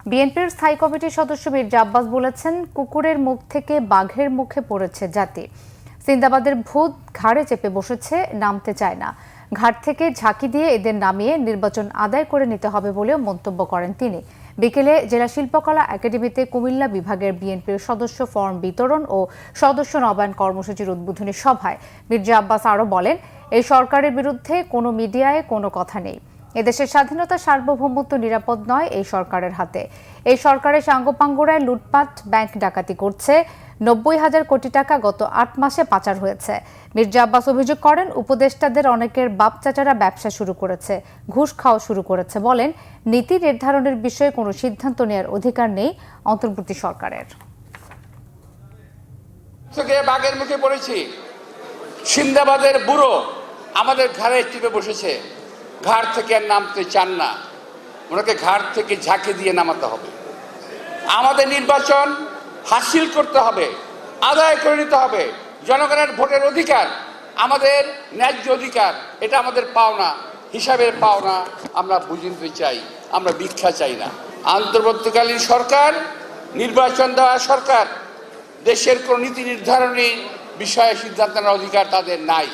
বিএনপির স্থায়ী কমিটির সদস্য মির্জা আব্বাস বলেছেন, কুকুরের মুখ থেকে বাঘের মুখে পড়েছে জাতি। জিন্দাবাদের ভূত ঘাড়ে চেপে বসেছে, নামতে চায় না। ঘাট থেকে ঝাঁকি দিয়ে এদের নামিয়ে নির্বাচন আদায় করে নিতে হবে বলেও মন্তব্য করেন তিনি। বিকেলে জেলা শিল্পকলা একাডেমিতে কুমিল্লা বিভাগের বিএনপির সদস্য ফর্ম বিতরণ ও সদস্য নবায়ন কর্মসূচির উদ্বোধনী সভায় মির্জা আব্বাস আরও বলেন, এই সরকারের বিরুদ্ধে কোনো মিডিয়ায় কোনো কথা নেই। এদেশের স্বাধীনতা সার্বভৌমত্ব নিরাপদ নয় এই সরকারের হাতে। এই সরকারের সাঙ্গপাঙ্গরায় লুটপাট, ব্যাংক ডাকাতি করছে। 90,000 কোটি টাকা গত 8 মাসে পাচার হয়েছে। মির্জা আব্বাস অভিযোগ করেন, উপদেষ্টাদের অনেকের বাপ চাচারা ব্যবসা শুরু করেছে, ঘুষ খাওয়া শুরু করেছে। বলেন, নীতি নির্ধারণের বিষয়ে কোনো সিদ্ধান্ত নেওয়ার অধিকার নেই অন্তর্বর্তী সরকারের। বাঘের মুখে পড়েছি। সিন্দাবাদের বুড়ো আমাদের ঘাড়ে চেপে বসেছে। ঘাট থেকে আর নামতে চান না, ওনাকে ঘাট থেকে ঝাঁকে দিয়ে নামাতে হবে। আমাদের নির্বাচন হাসিল করতে হবে, আদায় করে নিতে হবে। জনগণের ভোটের অধিকার আমাদের ন্যায্য অধিকার, এটা আমাদের পাওনা, হিসাবের পাওনা। আমরা বুঝে নিতে চাই, আমরা ভিক্ষা চাই না। অন্তর্বর্তীকালীন সরকার, নির্বাচন দেওয়া সরকার, দেশের কোন নীতি নির্ধারণী বিষয়ে সিদ্ধান্ত নেওয়ার অধিকার তাদের নাই।